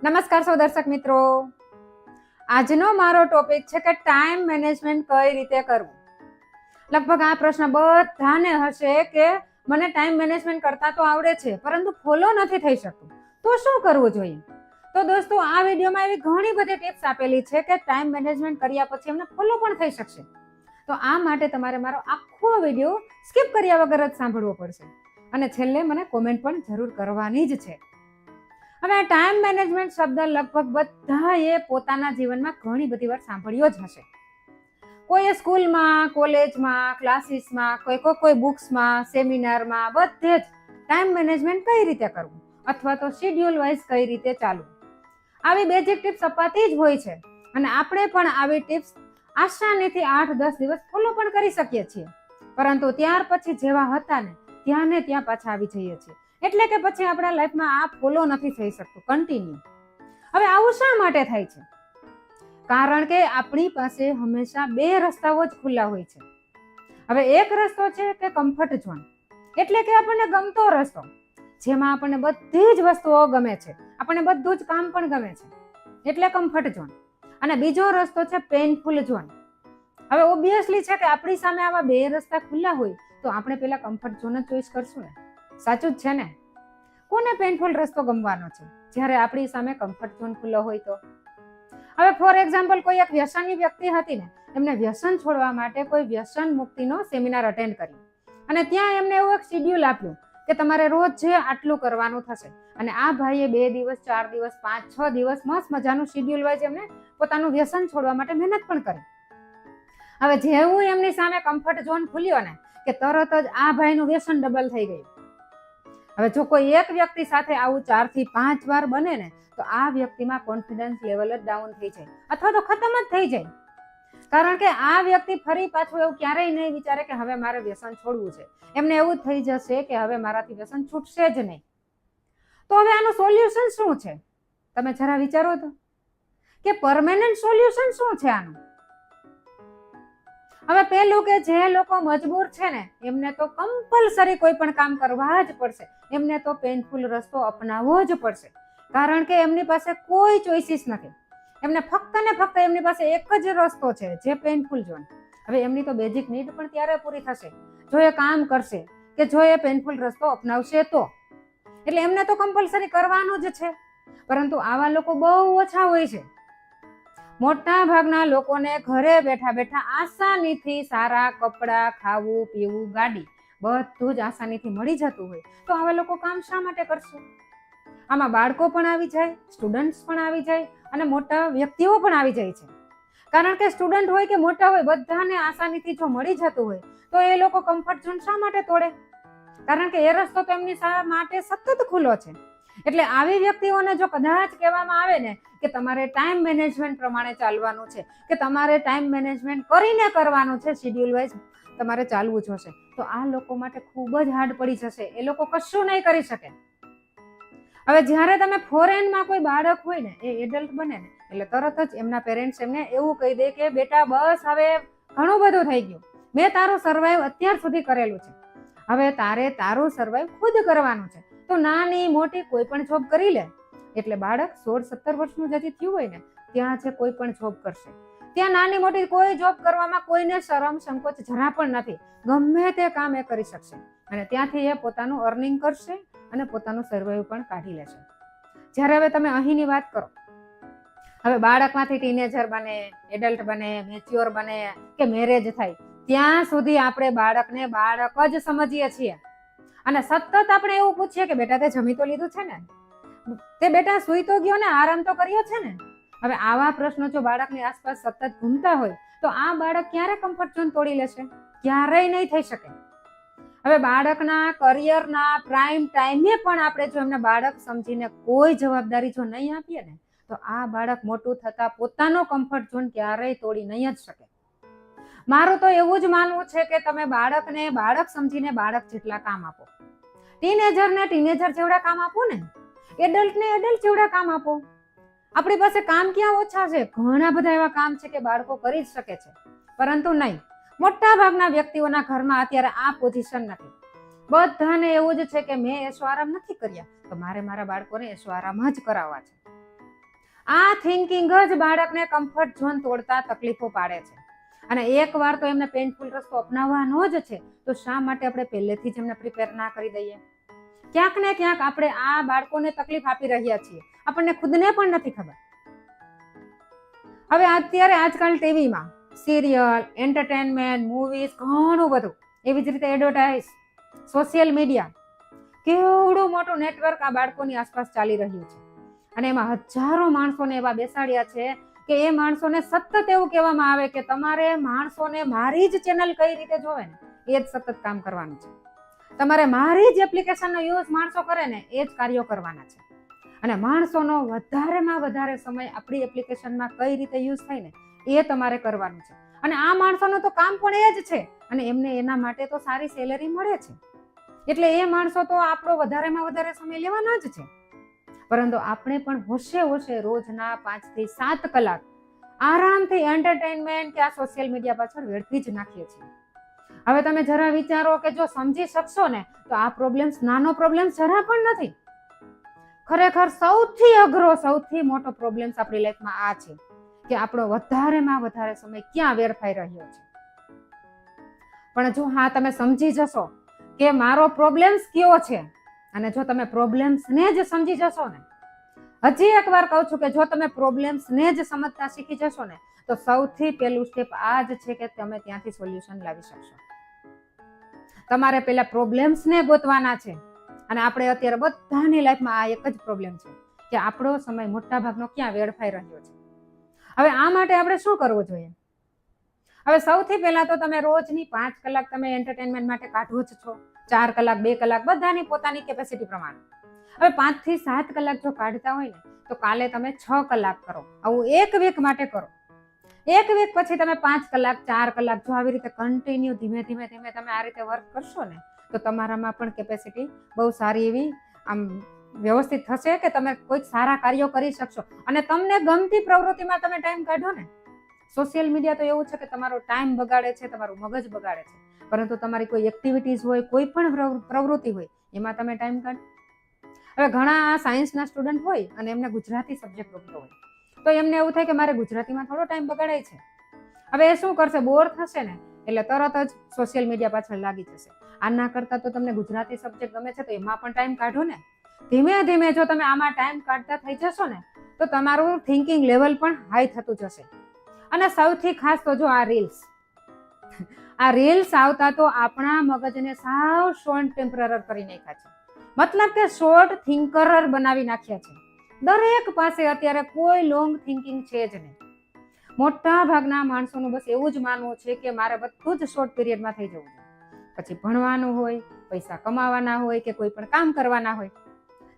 નમસ્કાર સૌ દર્શક મિત્રો, આજનો મારો ટોપિક છે કે ટાઈમ મેનેજમેન્ટ કઈ રીતે કરવું. લગભગ આ પ્રશ્ન બધાને હશે કે મને ટાઈમ મેનેજમેન્ટ કરતા તો આવડે છે પરંતુ ફોલો નથી થઈ શકતું, તો શું કરવું જોઈએ. તો દોસ્તો, આ વિડીયોમાં એવી ઘણી બધી ટિપ્સ આપેલી છે કે ટાઈમ મેનેજમેન્ટ કર્યા પછી એમને ફોલો પણ થઈ શકશે. તો આ માટે તમારે મારો આખો વિડીયો સ્કીપ કર્યા વગર જ સાંભળવો પડશે અને છેલ્લે મને કોમેન્ટ પણ જરૂર કરવાની જ છે. હવે ટાઈમ મેનેજમેન્ટ શબ્દ લગભગ બધાએ પોતાના જીવનમાં ઘણી બધી વાર સાંભળ્યો જ હશે. કોઈએ સ્કૂલમાં, કોલેજમાં, ક્લાસીસમાં, કોઈ બુક્સમાં, સેમિનારમાં, બધે જ ટાઈમ મેનેજમેન્ટ કઈ રીતે કરવું અથવા તો શેડ્યુલ વાઇઝ કઈ રીતે ચાલવું, આવી બેઝિક ટિપ્સ અપાતી જ હોય છે અને આપણે પણ આવી ટિપ્સ આસાનીથી 8-10 દિવસ ફોલો પણ કરી શકીએ છીએ, પરંતુ ત્યાર પછી જેવા હતા ને ત્યાં પાછા આવી જઈએ છીએ. એટલે કે પછી આપણા લાઈફમાં આ ફોલો નથી થઈ શકતું કન્ટિન્યુ. હવે આવું શા માટે થાય છે? કારણ કે આપણી પાસે હંમેશા બે રસ્તાઓ જ ખુલ્લા હોય છે. હવે એક રસ્તો છે કે કમ્ફર્ટ ઝોન, એટલે કે આપણને ગમતો રસ્તો, જેમાં આપણને બધી જ વસ્તુઓ ગમે છે, આપણને બધું જ કામ પણ ગમે છે, એટલે કમ્ફર્ટ ઝોન. અને બીજો રસ્તો છે પેઇનફુલ ઝોન. હવે ઓબ્વિયસલી છે કે આપણી સામે આવા બે રસ્તા ખુલ્લા હોય તો આપણે પેલા કમ્ફર્ટ ઝોન જ ચોઈસ કરશું ને. સાચું જ છે ને? કોને પેઇનફુલ રસ્તો ગમવાનો છે જ્યારે આપણી સામે કમ્ફર્ટ ઝોન ખુલ્લો હોય તો? હવે ફોર એક્ઝામ્પલ, કોઈ એક વ્યસની વ્યક્તિ હતી ને, એમને વ્યસન છોડવા માટે કોઈ વ્યસન મુક્તિનો સેમિનાર અટેન્ડ કર્યો અને ત્યાં એમને એવું એક શેડ્યુલ આપ્યું કે તમારે રોજ જે આટલું કરવાનું થશે. અને આ ભાઈએ 2 દિવસ, 4 દિવસ, 5-6 દિવસ મસ્ત મજાનું શેડ્યુલ વાઇઝ એમને પોતાનું વ્યસન છોડવા માટે મહેનત પણ કરી. હવે જેવું એમની સામે કમ્ફર્ટ ઝોન ખુલ્યો ને કે તરત જ આ ભાઈનું વ્યસન ડબલ થઈ ગયું. હવે જો કોઈ એક વ્યક્તિ સાથે આવું 4 થી 5 વાર બને ને તો આ વ્યક્તિમાં કોન્ફિડન્સ લેવલ જ ડાઉન થઈ જાય અથવા તો ખતમ જ થઈ જાય. કારણ કે આ વ્યક્તિ ફરી પાછું એવું ક્યારેય નહીં વિચારે કે હવે મારે વ્યસન છોડવું છે. એમને એવું જ થઈ જશે કે હવે મારાથી વ્યસન છૂટશે જ નહીં. તો હવે આનું સોલ્યુશન શું છે? તમે જરા વિચારો તો કે પરમેનન્ટ સોલ્યુશન શું છે આનું. હવે પેલું કે જે લોકો મજબૂર છે ને એમને તો કમ્પલસરી કોઈ પણ કામ કરવા જ પડશે. એમને તો પેઇનફુલ રસ્તો અપનાવવો જ પડશે, કારણ કે એમની પાસે કોઈ ચોઇસીસ નથી. એમને ફક્ત ને ફક્ત એમની પાસે એક જ રસ્તો છે, જે પેઇનફુલ ઝોન. હવે એમની તો બેઝિક નીડ પણ ત્યારે પૂરી થશે જો એ કામ કરશે કે જો એ પેઇનફુલ રસ્તો અપનાવશે તો. એટલે એમને તો કમ્પલસરી કરવાનું જ છે, પરંતુ આવા લોકો બહુ ઓછા હોય છે. મોટા ભાગના લોકોને ઘરે બેઠા બેઠા આસાનીથી સારા કપડાં, ખાવું, પીવું, ગાડી બધું જ આસાનીથી મળી જતું હોય તો આવા લોકો કામ શા માટે કરશે? આમાં બાળકો પણ આવી જાય, સ્ટુડન્ટ્સ પણ આવી જાય અને મોટા વ્યક્તિઓ પણ આવી જાય છે. કારણ કે સ્ટુડન્ટ હોય કે મોટા હોય, બધાને આસાનીથી જો મળી જતું હોય તો એ લોકો કમ્ફર્ટ ઝોન શા માટે તોડે? કારણ કે એ રસ્તો તો એમની માટે સતત ખુલ્લો છે. એટલે આવી વ્યક્તિઓને જો કદાચ કહેવામાં આવે ને કે તમારે ટાઈમ મેનેજમેન્ટ પ્રમાણે ચાલવાનું છે, કે તમારે ટાઈમ મેનેજમેન્ટ કરીને કરવાનું છે, શેડ્યુલ વાઇઝ તમારે ચાલવું જોશે, તો આ લોકો માટે ખૂબ જ હાર્ડ પડી જશે. એ લોકો કશું નહીં કરી શકે. હવે જ્યારે તમે ફોરેનમાં કોઈ બાળક હોય ને, એ એડલ્ટ બને ને એટલે તરત જ એમના પેરેન્ટ્સ એમને એવું કહી દે કે બેટા બસ હવે ઘણું બધું થઈ ગયું, મેં તારું સર્વાઈવ અત્યાર સુધી કરેલું છે, હવે તારે તારું સર્વાઈવ ખુદ કરવાનું છે. તો નાની મોટી કોઈ પણ જોબ કરી લે. એટલે બાળક 16-17 વર્ષનું હજી થયું હોય ને ત્યાં છે કોઈ પણ જોબ કરશે. ત્યાં નાની મોટી કોઈ જોબ કરવામાં કોઈને શરમ સંકોચ જરા પણ નથી. ગમે તે કામ એ કરી શકશે અને ત્યાંથી એ પોતાનું અર્નિંગ કરશે અને પોતાનું સર્વાઈવ પણ કાઢી લેશે. જ્યારે હવે તમે અહીંની વાત કરો, હવે બાળકમાંથી ટીનેજર બને, એડલ્ટ બને, મેચ્યોર બને કે મેરેજ થાય, ત્યાં સુધી આપણે બાળકને બાળક જ સમજીએ છીએ અને સતત આપણે એવું પૂછીએ કે બેટા તે જમી તો લીધું છે ને, તે બેટા સૂઈ તો ગયો ને, આરામ તો કર્યો છે ને. હવે આવા પ્રશ્નો જો બાળકની આસપાસ સતત ઘૂમતા હોય તો આ બાળક ક્યારે કમ્ફર્ટ ઝોન તોડી લેશે? ક્યારેય નહીં થઈ શકે. હવે બાળકના કરિયરના પ્રાઇમ ટાઈમે પણ આપણે જો એમને બાળક સમજીને કોઈ જવાબદારી જો નહીં આપીએ ને તો આ બાળક મોટું થતા પોતાનો કમ્ફર્ટ ઝોન ક્યારેય તોડી નહીં જ શકે. મારું તો એવું જ માનવું છે કે તમે બાળકને બાળક સમજીને બાળક જેટલા કામ આપો, ટીનેજરને ટીનેજર જેવડા કામ આપો ને, એડલ્ટને એડલ્ટ જેવડા કામ આપો. આપણી પાસે કામ ક્યાં ઓછા છે? ઘણા બધા એવા કામ છે કે બાળકો કરી જ શકે છે, પરંતુ નહીં. મોટા ભાગના વ્યક્તિઓના ઘરમાં અત્યારે આ પોઝિશન નથી. બધાને એવું જ છે કે મેં એસો આરામ નથી કર્યા તો મારે મારા બાળકોને એસો આરામ જ કરાવવા છે. આ થિંકિંગ જ બાળકને કમ્ફર્ટ ઝોન તોડતા તકલીફો પાડે છે. અને એકવાર તો એમને પેઇનફુલ રસ્તો અપનાવવાનો જ છે, તો શા માટે આપણે પહેલેથી જ એમને પ્રિપેર ના કરી દઈએ? ક્યાંક ને ક્યાંક આપણે આ બાળકોને તકલીફ આપી રહ્યા છીએ, આપણને ખુદને પણ નથી ખબર. હવે અત્યારે આજકાલ ટીવીમાં સિરિયલ, એન્ટરટેનમેન્ટ, મૂવીઝ ઘણું બધું, એવી જ રીતે એડવર્ટાઇઝ, સોશિયલ મીડિયા, કેવડું મોટું નેટવર્ક આ બાળકોની આસપાસ ચાલી રહ્યું છે. અને એમાં હજારો માણસોને એવા બેસાડ્યા છે કે એ માણસોને સતત એવું કહેવામાં આવે કે તમારે માણસોને મારી જ ચેનલ કઈ રીતે જોવે ને એ જ સતત કામ કરવાનું છે. તમારે મારી જ એપ્લિકેશનનો યુઝ માણસો કરે ને એ જ કાર્યો કરવાના છે. અને માણસોનો વધારેમાં વધારે સમય આપણી એપ્લિકેશનમાં કઈ રીતે યુઝ થાય ને એ તમારે કરવાનું છે. અને આ માણસોનું તો કામ પણ એ જ છે, અને એમને એના માટે તો સારી સેલેરી મળે છે. એટલે એ માણસો તો આપણો વધારેમાં વધારે સમય લેવાના જ છે. પરંતુ આપણે પણ હોશે રોજના 5 થી 7 કલાક આરામથી એન્ટરટેનમેન્ટ કે આ સોશિયલ મીડિયા પાછળ વેડફી જ નાખીએ છીએ. હવે તમે જરા વિચારો કે જો સમજી શકશો ને તો આ પ્રોબ્લેમ્સ નાનો પ્રોબ્લેમ જરા પણ નથી. ખરેખર સૌથી અઘરો, સૌથી મોટો પ્રોબ્લેમ્સ આપણી લાઈફમાં આ છે કે આપણો વધારેમાં વધારે સમય ક્યાં વેડફાઈ રહ્યો છે. પણ જો હા તમે સમજી જશો કે મારો પ્રોબ્લેમ્સ કયો છે, અને જો તમે પ્રોબ્લેમ્સને જ સમજી જશો ને, હજી એકવાર કહું છું કે જો તમે પ્રોબ્લેમ્સને જ સમજતા શીખી જશો ને તો સૌથી પહેલું સ્ટેપ આ જ છે કે તમે ત્યાંથી સોલ્યુશન લાવી શકશો. તમારે પહેલા પ્રોબ્લેમ્સને ગોતવાના છે. અને આપણે અત્યારે બધાની લાઈફમાં આ એક જ પ્રોબ્લેમ છે કે આપણો સમય મોટા ભાગનો ક્યાં વેડફાઈ રહ્યો છે. હવે આ માટે આપણે શું કરવું જોઈએ? હવે સૌથી પહેલા તો તમે રોજની 5 કલાક તમે એન્ટરટેનમેન્ટ માટે કાઢો જ છો, 4 કલાક, 2 કલાક, બધાની પોતાની કેપેસિટી પ્રમાણે. હવે 5 થી 7 કલાક જો કાઢતા હોય ને તો કાલે તમે 6 કલાક કરો. આવું એક વીક માટે કરો. એક વીક પછી તમે 5 કલાક, 4 કલાક, જો આવી રીતે કન્ટિન્યુ ધીમે ધીમે તમે આ રીતે વર્ક કરશો ને તો તમારામાં પણ કેપેસિટી બહુ સારી એવી આમ વ્યવસ્થિત થશે કે તમે કોઈક સારા કાર્યો કરી શકશો. અને તમને ગમતી પ્રવૃત્તિમાં તમે ટાઈમ કાઢો ને. સોશિયલ મીડિયા તો એવું છે કે તમારો ટાઈમ બગાડે છે, તમારું મગજ બગાડે છે, પરંતુ તમારી કોઈ એક્ટિવિટીઝ હોય, કોઈ પણ પ્રવૃત્તિ હોય એમાં તમે ટાઈમ કાઢો. હવે ઘણા સાયન્સના સ્ટુડન્ટ હોય અને એમને ગુજરાતી સબ્જેક્ટ ગમતો હોય તો એમને એવું થાય કે મારે ગુજરાતીમાં થોડો ટાઈમ બગાડાય છે. હવે એ શું કરશે? બોર થશે ને એટલે તરત જ સોશિયલ મીડિયા પાછળ લાગી જશે. આના કરતાં તો તમને ગુજરાતી સબ્જેક્ટ ગમે છે તો એમાં પણ ટાઈમ કાઢો ને. ધીમે ધીમે જો તમે આમાં ટાઈમ કાઢતા થઈ જશો ને તો તમારું થિંકિંગ લેવલ પણ હાઈ થતું જશે. અને સૌથી ખાસ તો જો આ રીલ્સ આવતા તો આપણા મગજને સાવ શોર્ટ ટેમ્પરર કરી નાખ્યા છે. મતલબ કે શોર્ટ થિંકરર બનાવી નાખ્યા છે. દરેક પાસે અત્યારે કોઈ લોંગ થિંકિંગ છે જ નહીં. મોટા ભાગના માણસોનું બસ એવું જ માનવું છે કે મારે બધું જ શોર્ટ પીરિયડમાં થઈ જવું છે. પછી ભણવાનું હોય, પૈસા કમાવાના હોય કે કોઈ પણ કામ કરવાના હોય.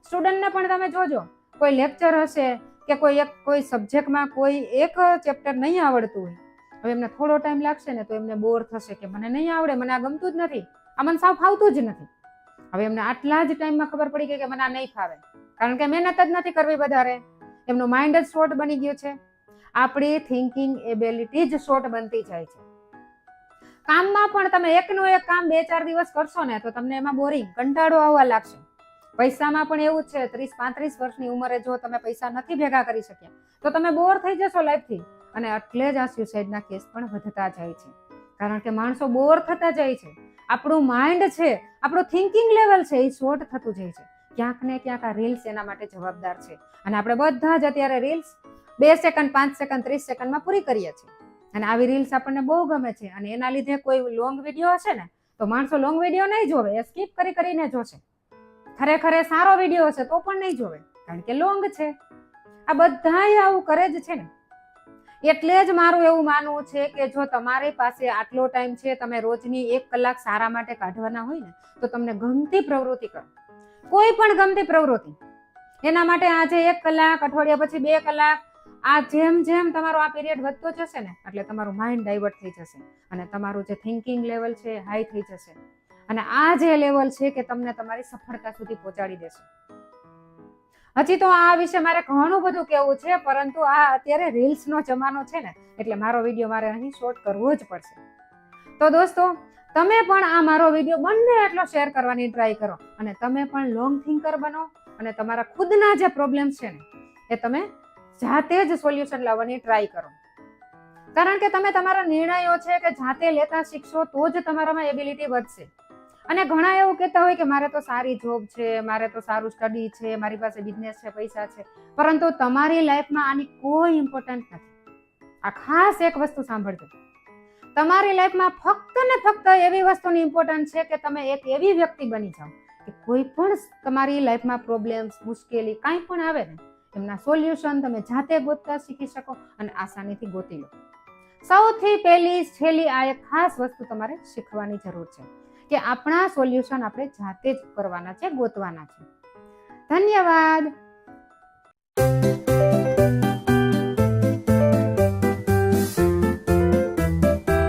સ્ટુડન્ટને પણ તમે જોજો, કોઈ લેક્ચર હશે કે કોઈ સબ્જેક્ટમાં કોઈ એક ચેપ્ટર નહીં આવડતું હોય, હવે એમને થોડો ટાઈમ લાગશે ને તો એમને બોર થશે કે મને નહીં આવડે, મને આ ગમતું જ નથી, આ મને સાવ ફાવતું જ નથી. હવે એમને આટલા જ ટાઈમમાં ખબર પડી ગઈ કે મને આ નહીં ફાવે, કારણ કે મહેનત જ નથી કરવી વધારે. એમનું માઇન્ડ જ શોર્ટ બની ગયું છે. આપણી થિંકિંગ એબિલિટી જ શોર્ટ બનતી જાય છે. કામમાં પણ તમે એકનું એક કામ 2-4 દિવસ કરશો ને તો તમને એમાં બોરિંગ, કંટાળો આવવા લાગશે. પૈસામાં પણ એવું જ છે. 30-35 વર્ષની ઉંમરે જો તમે પૈસા નથી ભેગા કરી શક્યા તો તમે બોર થઈ જશો લાઈફથી. અને એટલે જ આ સ્યુસાઇડના કેસ પણ વધતા જાય છે, કારણ કે માણસો બોર થતા જાય છે. આપણું માઇન્ડ છે, આપણું થિંકિંગ લેવલ છે એ શોર્ટ થતું જાય છે. ક્યાંક ને ક્યાંક આ રીલ્સ એના માટે જવાબદાર છે. અને આપણે બધા જ અત્યારે રીલ્સ 2 સેકન્ડ, 5 સેકન્ડ, 30 સેકન્ડમાં પૂરી કરીએ છીએ. અને આવી રીલ્સ આપણને બહુ ગમે છે. અને એના લીધે કોઈ લોંગ વિડીયો હશે ને તો માણસો લોંગ વિડીયો નહીં જોવે, એ સ્કીપ કરીને જોશે. ખરેખર સારો વિડીયો હશે તો પણ નહીં જોવે, કારણ કે લોંગ છે. આ બધાય આવું કરે જ છે ને. એટલે જ મારું એવું માનવું છે કે જો તમારી પાસે આટલો ટાઈમ છે, તમે રોજની 1 કલાક સારા માટે કાઢવાના હોય ને તો તમને ગમતી પ્રવૃત્તિ કરો. કોઈ પણ ગમતી પ્રવૃત્તિ. એના માટે આજે 1 કલાક, અઠવાડિયા પછી 2 કલાક, આ જેમ જેમ તમારો આ પીરિયડ વધતો જશે ને એટલે તમારું માઇન્ડ ડાયવર્ટ થઈ જશે અને તમારું જે થિંકિંગ લેવલ છે હાઈ થઈ જશે. અને આ જે લેવલ છે કે તમને તમારી સફળતા સુધી પહોંચાડી દેશે. હજી તો આ વિશે મારે ઘણું બધું કહેવું છે, પરંતુ આ અત્યારે રીલ્સનો જમાનો છે ને એટલે મારો વિડીયો મારે અહીં શોર્ટ કરવો જ પડશે. તો દોસ્તો, તમે પણ આ મારો વિડીયો બને એટલો શેર કરવાની ટ્રાય કરો અને તમે પણ લોંગ થિંકર બનો અને તમારા ખુદના જે પ્રોબ્લેમ્સ છે ને એ તમે જાતે જ સોલ્યુશન લાવવાની ટ્રાય કરો. કારણ કે તમે તમારા નિર્ણયો છે કે જાતે લેતા શીખશો તો જ તમારામાં એબિલિટી વધશે. અને ઘણા એવું કહેતા હોય કે મારે તો સારી જોબ છે, મારે તો સારું સ્ટડી છે, મારી પાસે બિઝનેસ છે, પૈસા છે, પરંતુ તમારી લાઈફમાં આની કોઈ ઇમ્પોર્ટન્ટ નથી. આ ખાસ એક વસ્તુ સાંભળજો, તમારી લાઈફમાં ફક્ત ને ફક્ત એવી વસ્તુની ઇમ્પોર્ટન્ટ છે કે તમે એક એવી વ્યક્તિ બની જાઓ કે કોઈ પણ તમારી લાઈફમાં પ્રોબ્લેમ્સ, મુશ્કેલી કાંઈ પણ આવે ને એમના સોલ્યુશન તમે જાતે ગોતતા શીખી શકો અને આસાનીથી ગોતી લો. સૌથી પહેલી છેલ્લી આ એક ખાસ વસ્તુ તમારે શીખવાની જરૂર છે કે આપણા સોલ્યુશન આપણે જાતે જ કરવાના છે, ગોતવાના છે. ધન્યવાદ.